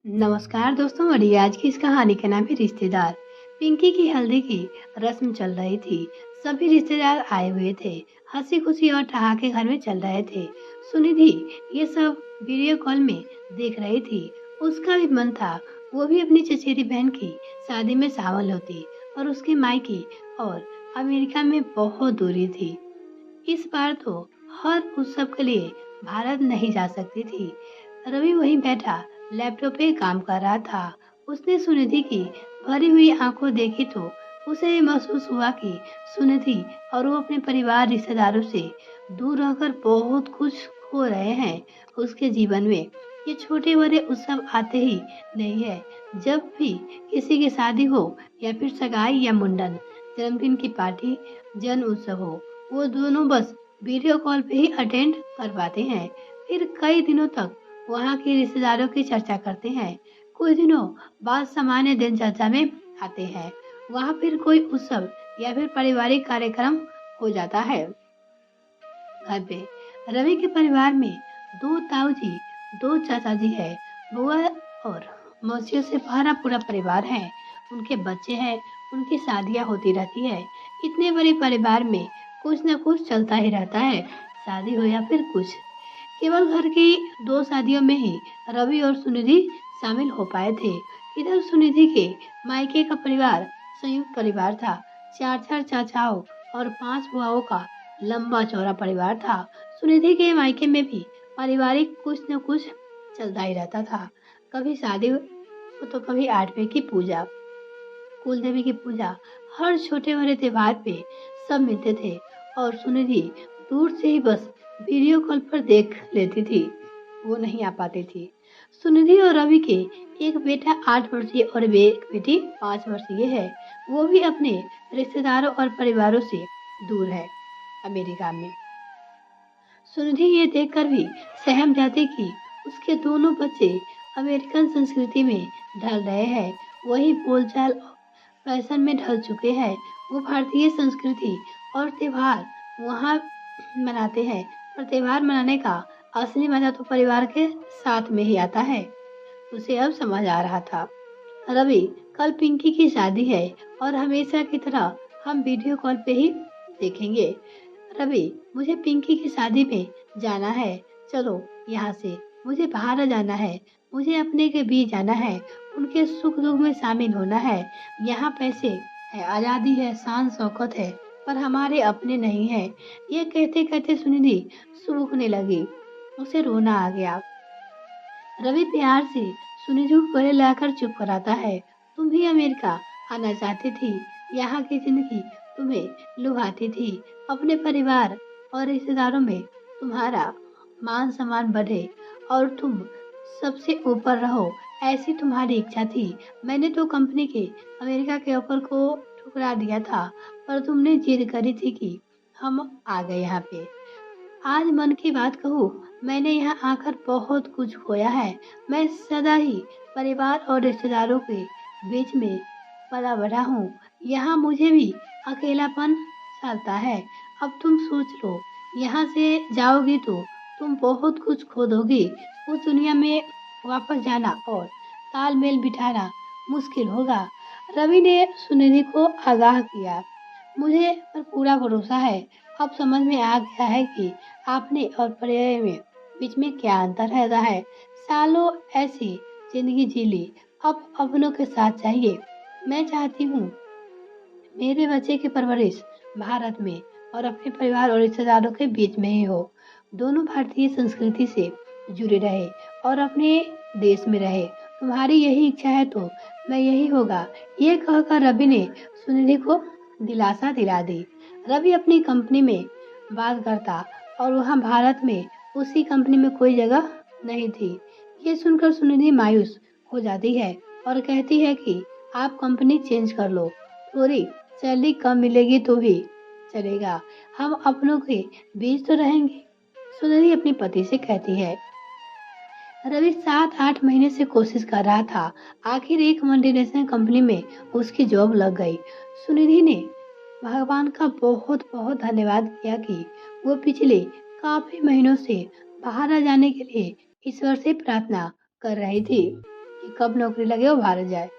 नमस्कार दोस्तों। और ये आज की इस कहानी का नाम है रिश्तेदार। पिंकी की हल्दी की रस्म चल रही थी। सभी रिश्तेदार आए हुए थे। हंसी खुशी और ठहाके घर में चल रहे थे। सुनिधि ये सब वीडियो कॉल में देख रही थी। उसका भी मन था वो भी अपनी चचेरी बहन की शादी में शामिल होती, और उसके मायके और अमेरिका में बहुत दूरी थी। इस बार तो हर उत्सव के लिए भारत नहीं जा सकती थी। रवि वहीं बैठा लैपटॉप पे काम कर रहा था। उसने सुनिधि की भरी हुई आंखों देखी तो उसे ये महसूस हुआ कि सुनिधि और वो अपने परिवार रिश्तेदारों से दूर रहकर बहुत कुछ खो रहे हैं। उसके जीवन में ये छोटे बड़े उत्सव आते ही नहीं है। जब भी किसी की शादी हो या फिर सगाई या मुंडन, जन्मदिन की पार्टी, जन्म उत्सव हो, वो दोनों बस वीडियो कॉल पे ही अटेंड कर पाते हैं। फिर कई दिनों तक वहाँ के रिश्तेदारों की चर्चा करते हैं। कुछ दिनों बाद सामान्य दिनचर्या में आते हैं। वहाँ फिर कोई उत्सव या फिर पारिवारिक कार्यक्रम हो जाता है। घर पे रवि के परिवार में दो ताऊ जी, दो चाचा जी है, बुआ और मौसियों से भरा पूरा परिवार है। उनके बच्चे हैं, उनकी शादियां होती रहती है। इतने बड़े परिवार में कुछ न कुछ चलता ही रहता है, शादी हो या फिर कुछ। केवल घर की दो शादियों में ही रवि और सुनिधि शामिल हो पाए थे। इधर सुनिधि के मायके का परिवार संयुक्त परिवार था। चार चार चाचाओं और पांच बुआओं का लंबा चौड़ा परिवार था। सुनिधि के मायके में भी पारिवारिक कुछ न कुछ चलता ही रहता था। कभी शादी हो तो कभी आठवें की पूजा, कुल देवी की पूजा। हर छोटे बड़े त्योहार पे सब मिलते थे, और सुनिधि दूर से ही बस वीडियो कॉल पर देख लेती थी। वो नहीं आ पाती थी। सुनिधि और रवि के एक बेटा 8 वर्षीय और एक बेटी 5 वर्षीय है। वो भी अपने रिश्तेदारों और परिवारों से दूर है, अमेरिका में। सुनिधि ये देखकर भी सहम जाती कि उसके दोनों बच्चे अमेरिकन संस्कृति में ढल रहे हैं। वही बोलचाल और फैशन में ढल चुके हैं। वो भारतीय संस्कृति और त्योहार वहाँ मनाते हैं, पर त्योहार मनाने का असली मजा तो परिवार के साथ में ही आता है। उसे अब समझ आ रहा था। रवि, कल पिंकी की शादी है और हमेशा की तरह हम वीडियो कॉल पे ही देखेंगे। रवि, मुझे पिंकी की शादी में जाना है। चलो यहाँ से। मुझे बाहर जाना है। मुझे अपने के बीच जाना है। उनके सुख दुख में शामिल होना है। यहाँ पैसे है, आजादी है, शान शौकत है, पर हमारे अपने नहीं है। ये कहते कहते सुनिधि सूखने लगी। उसे रोना आ गया। रवि प्यार से सुनिधि को गले लाकर चुप कराता है। तुम भी अमेरिका आना चाहती थी। यहाँ की जिंदगी तुम्हें लुभाती थी। अपने परिवार और रिश्तेदारों में तुम्हारा मान सम्मान बढ़े और तुम सबसे ऊपर रहो, ऐसी तुम्हारी इच्छा थी। मैंने तो कंपनी के अमेरिका के ऑफर को ठुकरा दिया था, पर तुमने जिद करी थी कि हम आ गए यहाँ पे। आज मन की बात कहूँ, मैंने यहाँ आकर बहुत कुछ खोया है। मैं सदा ही परिवार और रिश्तेदारों के बीच में पला बढ़ा हूँ। यहाँ मुझे भी अकेलापन सालता है। अब तुम सोच लो, यहाँ से जाओगी तो तुम बहुत कुछ खो दोगी। उस दुनिया में वापस जाना और तालमेल बिठाना मुश्किल होगा। रवि ने सुनिधि को आगाह किया। मुझे पर पूरा भरोसा है। अब समझ में आ गया है कि आपने और पर्याय में बीच में क्या अंतर रहता है। सालों ऐसी जिंदगी जी ली, अब अपनों के साथ चाहिए। मैं चाहती हूँ मेरे बच्चे की परवरिश भारत में और अपने परिवार और रिश्तेदारों के बीच में ही हो। दोनों भारतीय संस्कृति से जुड़े रहे और अपने देश में रहे। तुम्हारी यही इच्छा है तो मैं यही होगा। ये कहकर रवि ने सुनिधि को दिलासा दिला दी। रवि अपनी कंपनी में बात करता और वहाँ भारत में उसी कंपनी में कोई जगह नहीं थी। ये सुनकर सुनिधि मायूस हो जाती है और कहती है कि आप कंपनी चेंज कर लो, थोड़ी सैलरी कम मिलेगी तो भी चलेगा, हम अपनों के बीच तो रहेंगे। सुनिधि अपने पति से कहती है। रवि 7-8 महीने से कोशिश कर रहा था। आखिर एक मल्टीनेशनल कंपनी में उसकी जॉब लग गई। सुनिधि ने भगवान का बहुत बहुत धन्यवाद किया कि वो पिछले काफी महीनों से बाहर आ जाने के लिए ईश्वर से प्रार्थना कर रही थी कि कब नौकरी लगे और भारत जाए।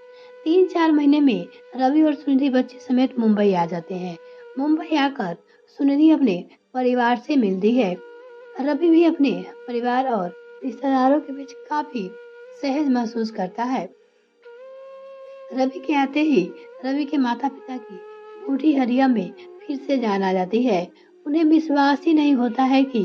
3-4 महीने में रवि और सुनिधि बच्चे समेत मुंबई आ जाते हैं। मुंबई आकर सुनिधि अपने परिवार से मिलती है। रवि भी अपने परिवार और रिश्तेदारों के बीच काफी सहज महसूस करता है। रवि के आते ही रवि के माता पिता की बूढ़ी हरिया में फिर से जान आ जाती है। उन्हें विश्वास ही नहीं होता है कि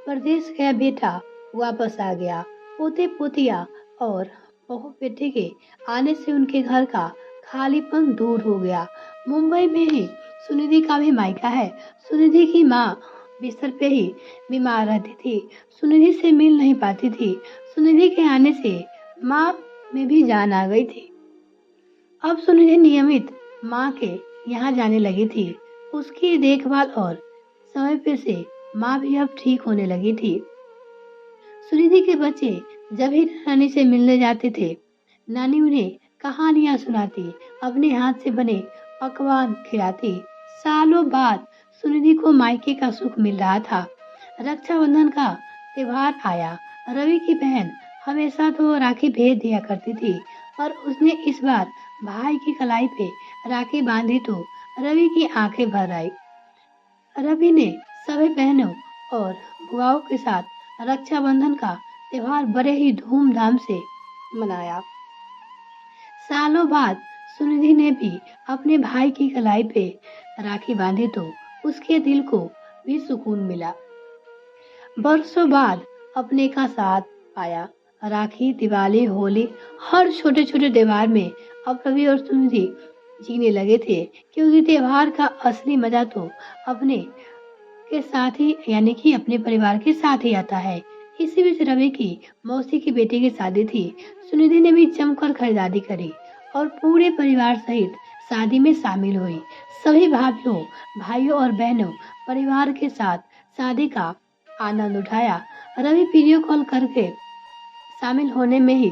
परदेश गया बेटा वापस आ गया। पोते पोतिया और बहू बेटे के आने से उनके घर का खालीपन दूर हो गया। मुंबई में ही सुनिधि का भी मायका है। सुनिधि की माँ बिस्तर पे ही बीमार रहती थी, सुनिधि से मिल नहीं पाती थी। सुनिधि के आने से माँ में भी जान आ गई थी। अब सुनिधि नियमित माँ के यहाँ जाने लगी थी। उसकी देखभाल और समय पे से माँ भी अब ठीक होने लगी थी। सुनिधि के बच्चे जब भी नानी से मिलने जाते थे, नानी उन्हें कहानियां सुनाती, अपने हाथ से बने पकवान खिलाती। सालों बाद सुनिधि को मायके का सुख मिल रहा था। रक्षाबंधन का त्योहार आया। रवि की बहन हमेशा तो राखी भेज दिया करती थी, और उसने इस बार भाई की कलाई पे राखी बांधी तो रवि की आंखें भर आई। रवि ने सभी बहनों और बुआओं के साथ रक्षाबंधन का त्योहार बड़े ही धूमधाम से मनाया। सालों बाद सुनिधि ने भी अपने भाई की कलाई पे राखी बांधी तो उसके दिल को भी सुकून मिला। बरसों बाद अपने का साथ पाया। राखी, दिवाली, होली, हर छोटे छोटे त्योहार में अब रवि और सुनिधि जीने लगे थे, क्योंकि त्योहार का असली मजा तो अपने के साथ ही यानी कि अपने परिवार के साथ ही आता है। इसी बीच रवि की मौसी की बेटी की शादी थी। सुनिधि ने भी जमकर खरीदारी करी और पूरे परिवार सहित शादी में शामिल हुई। सभी भाभियों, भाइयों और बहनों परिवार के साथ शादी का आनंद उठाया। रवि वीडियो कॉल करके शामिल होने में ही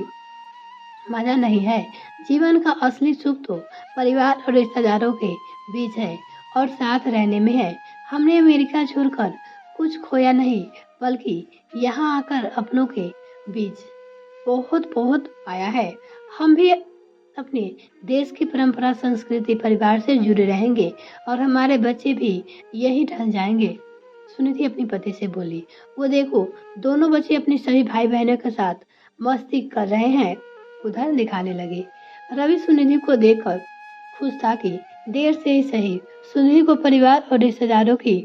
मजा नहीं है। जीवन का असली सुख तो परिवार और रिश्तेदारों के बीच है और साथ रहने में है। हमने अमेरिका छोड़कर कुछ खोया नहीं, बल्कि यहाँ आकर अपनों के बीच बहुत बहुत पाया है। हम भी अपने देश की परंपरा, संस्कृति, परिवार से जुड़े रहेंगे और हमारे बच्चे भी यही ढल जाएंगे। सुनिधि अपनी पति से बोली। वो देखो, दोनों बच्चे अपनी सभी भाई बहनों के साथ मस्ती कर रहे हैं, उधर दिखाने लगे। रवि सुनिधि को देखकर खुश था कि देर से ही सही सुनिधि को परिवार और रिश्तेदारों की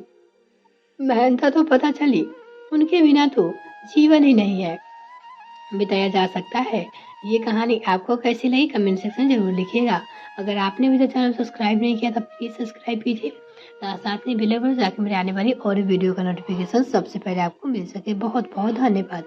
महानता तो पता चली। उनके बिना तो जीवन ही नहीं है बिताया जा सकता है। ये कहानी आपको कैसी लगी कमेंट सेक्शन जरूर लिखिएगा। अगर आपने भी तो चैनल सब्सक्राइब नहीं किया तो प्लीज सब्सक्राइब कीजिए, साथ में बेल आइकन जाके मेरे आने वाली और वीडियो का नोटिफिकेशन सबसे पहले आपको मिल सके। बहुत बहुत धन्यवाद।